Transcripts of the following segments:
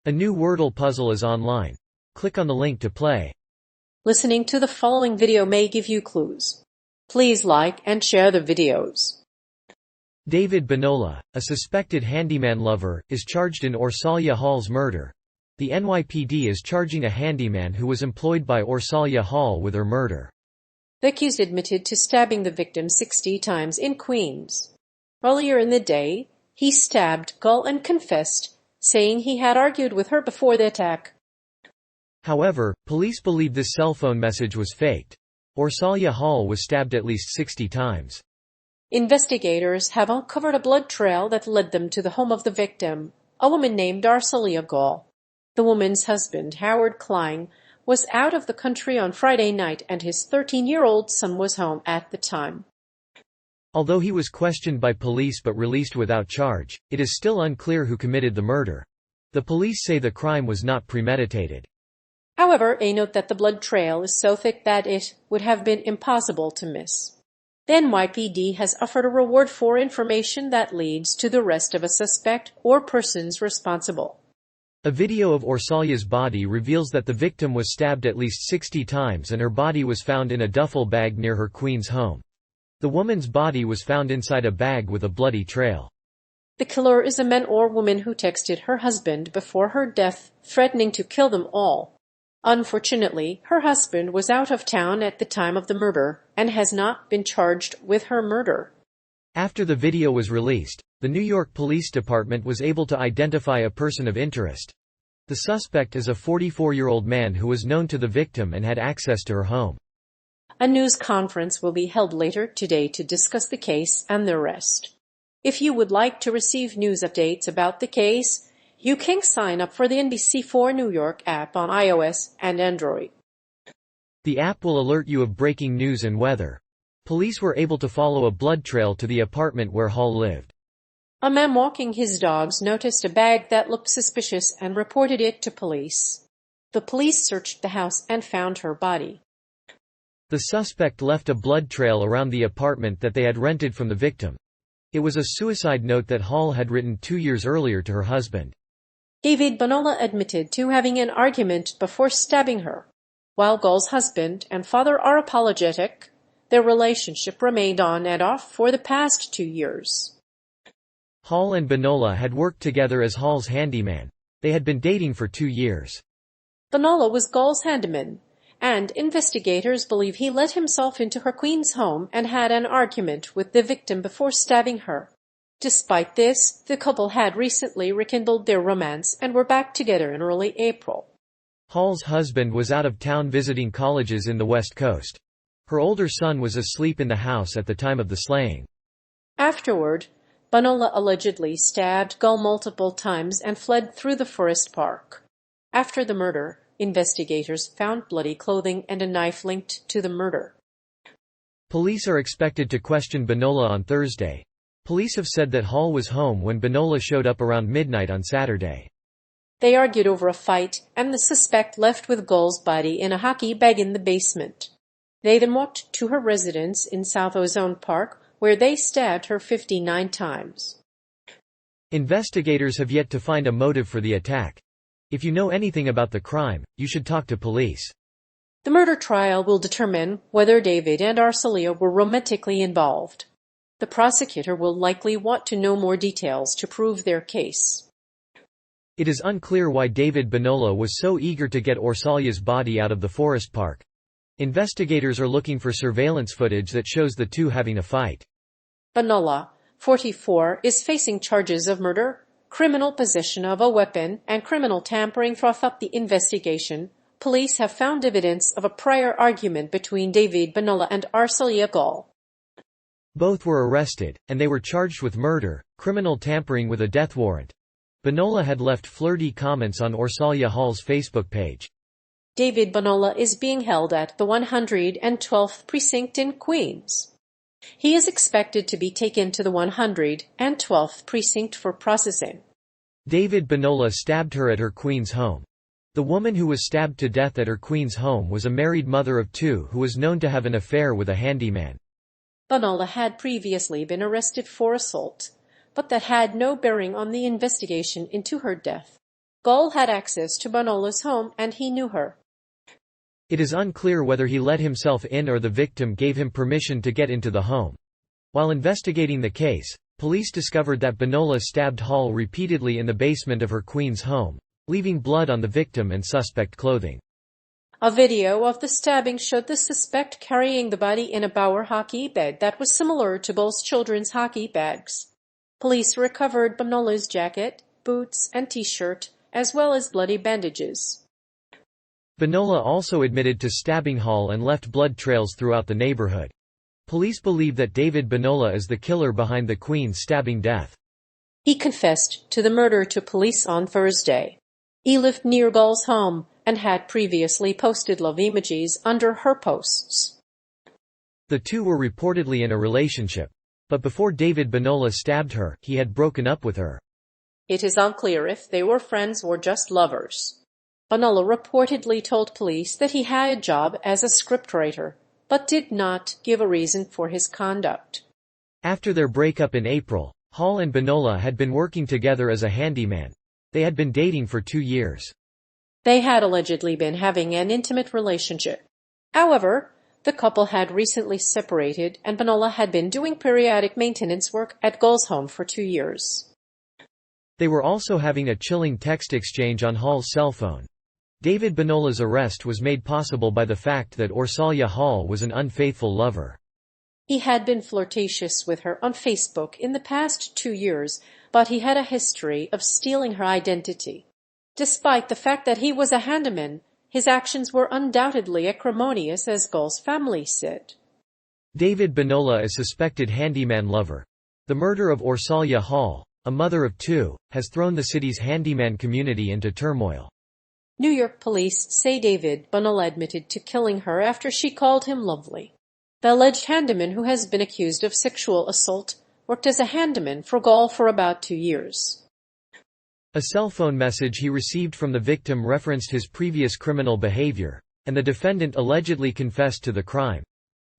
A new Wordle puzzle is online. Click on the link to play. Listening to the following video may give you clues. Please like and share the videos. David Bonola, a suspected handyman lover, is charged in Orsolya Gaal's murder. The NYPD is charging a handyman who was employed by Orsolya Gaal with her murder. The accused admitted to stabbing the victim 60 times in Queens. Earlier in the day, he stabbed Gaal and confessed, saying he had argued with her before the attack. However, police believe this cell phone message was faked. Orsolya Gaal was stabbed at least 60 times. Investigators have uncovered a blood trail that led them to the home of the victim, a woman named Orsolya Gaal. The woman's husband, Howard Klein, was out of the country on Friday night and his 13-year-old son was home at the time. Although he was questioned by police but released without charge, it is still unclear who committed the murder. The police say the crime was not premeditated. However, they note that the blood trail is so thick that it would have been impossible to miss. The NYPD has offered a reward for information that leads to the arrest of a suspect or persons responsible. A video of Orsolya's body reveals that the victim was stabbed at least 60 times and her body was found in a duffel bag near her Queens home. The woman's body was found inside a bag with a bloody trail. The killer is a man or woman who texted her husband before her death, threatening to kill them all. Unfortunately, her husband was out of town at the time of the murder and has not been charged with her murder. After the video was released, the New York Police Department was able to identify a person of interest. The suspect is a 44-year-old man who was known to the victim and had access to her home. A news conference will be held later today to discuss the case and the arrest. If you would like to receive news updates about the case, you can sign up for the NBC4 New York app on iOS and Android. The app will alert you of breaking news and weather. Police were able to follow a blood trail to the apartment where Gaal lived. A man walking his dogs noticed a bag that looked suspicious and reported it to police. The police searched the house and found her body. The suspect left a blood trail around the apartment that they had rented from the victim. It was a suicide note that Gaal had written 2 years earlier to her husband. David Bonola admitted to having an argument before stabbing her. While Gaal's husband and father are apologetic, their relationship remained on and off for the past 2 years. Gaal and Bonola had worked together as Gaal's handyman. They had been dating for 2 years. Bonola was Gaal's handyman, and investigators believe he let himself into her Queens home and had an argument with the victim before stabbing her. Despite this, the couple had recently rekindled their romance and were back together in early April. Gaal's husband was out of town visiting colleges in the West Coast. Her older son was asleep in the house at the time of the slaying. Afterward, Bonola allegedly stabbed Gaal multiple times and fled through the forest park. After the murder, investigators found bloody clothing and a knife linked to the murder. Police are expected to question Bonola on Thursday. Police have said that Gaal was home when Bonola showed up around midnight on Saturday. They argued over a fight, and the suspect left with Gaal's body in a hockey bag in the basement. They then walked to her residence in South Ozone Park, where they stabbed her 59 times. Investigators have yet to find a motive for the attack. If you know anything about the crime, you should talk to police. The murder trial will determine whether David and Orsolya were romantically involved. The prosecutor will likely want to know more details to prove their case. It is unclear why David Bonola was so eager to get Orsolya's body out of the forest park. Investigators are looking for surveillance footage that shows the two having a fight. Bonola, 44, is facing charges of murder, criminal possession of a weapon, and criminal tampering. Throughout the investigation, police have found evidence of a prior argument between David Bonola and Orsolya Gaal. Both were arrested, and they were charged with murder, criminal tampering with a death warrant. Bonola had left flirty comments on Orsolya Gaal's Facebook page. David Bonola is being held at the 112th Precinct in Queens. He is expected to be taken to the 112th Precinct for processing. David Bonola stabbed her at her Queens home. The woman who was stabbed to death at her Queens home was a married mother of 2 who was known to have an affair with a handyman. Bonola had previously been arrested for assault, but that had no bearing on the investigation into her death. Gaal had access to Bonola's home and he knew her. It is unclear whether he let himself in or the victim gave him permission to get into the home. While investigating the case, police discovered that Bonola stabbed Hall repeatedly in the basement of her Queens home, leaving blood on the victim and suspect clothing. A video of the stabbing showed the suspect carrying the body in a Bauer hockey bag that was similar to Gaal's children's hockey bags. Police recovered Bonola's jacket, boots, and t-shirt, as well as bloody bandages. Bonola also admitted to stabbing Hall and left blood trails throughout the neighborhood. Police believe that David Bonola is the killer behind the Queen's stabbing death. He confessed to the murder to police on Thursday. He lived near Gaal's home and had previously posted love emojis under her posts. The two were reportedly in a relationship, but before David Bonola stabbed her, he had broken up with her. It is unclear if they were friends or just lovers. Bonola reportedly told police that he had a job as a scriptwriter, but did not give a reason for his conduct. After their breakup in April, Hall and Bonola had been working together as a handyman. They had been dating for 2 years. They had allegedly been having an intimate relationship. However, the couple had recently separated and Bonola had been doing periodic maintenance work at Gaal's home for 2 years. They were also having a chilling text exchange on Hall's cell phone. David Bonola's arrest was made possible by the fact that Orsolya Gaal was an unfaithful lover. He had been flirtatious with her on Facebook in the past 2 years, but he had a history of stealing her identity. Despite the fact that he was a handyman, his actions were undoubtedly acrimonious, as Gaal's family said. David Bonola is suspected handyman lover. The murder of Orsolya Gaal, a mother of 2, has thrown the city's handyman community into turmoil. New York police say David Bonola admitted to killing her after she called him lovely. The alleged handyman, who has been accused of sexual assault, worked as a handyman for Gaal for about 2 years. A cell phone message he received from the victim referenced his previous criminal behavior, and the defendant allegedly confessed to the crime.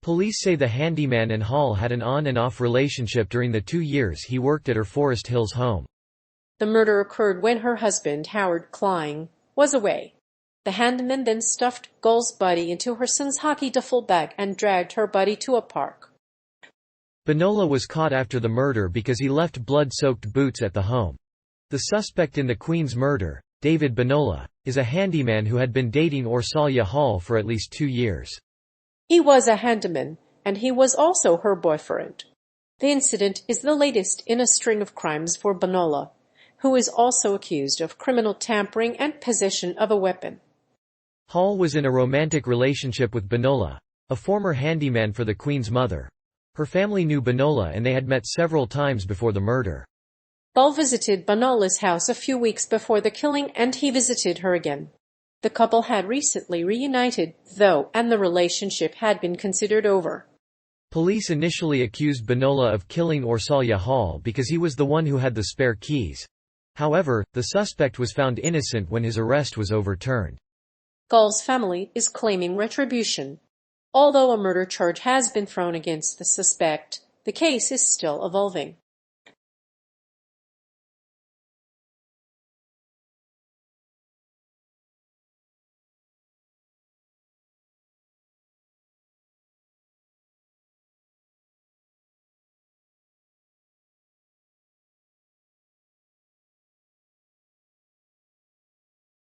Police say the handyman and Hall had an on and off relationship during the 2 years he worked at her Forest Hills home. The murder occurred when her husband, Howard Klein, was away. The handyman then stuffed Gaal's body into her son's hockey duffel bag and dragged her body to a park. Bonola was caught after the murder because he left blood-soaked boots at the home. The suspect in the Queen's murder, David Bonola, is a handyman who had been dating Orsolya Gaal for at least 2 years. He was a handyman, and he was also her boyfriend. The incident is the latest in a string of crimes for Bonola, who is also accused of criminal tampering and possession of a weapon. Hall was in a romantic relationship with Bonola, a former handyman for the Queen's mother. Her family knew Bonola and they had met several times before the murder. Gaal visited Bonola's house a few weeks before the killing and he visited her again. The couple had recently reunited, though, and the relationship had been considered over. Police initially accused Bonola of killing Orsolya Gaal because he was the one who had the spare keys. However, the suspect was found innocent when his arrest was overturned. Gaal's family is claiming retribution. Although a murder charge has been thrown against the suspect, the case is still evolving.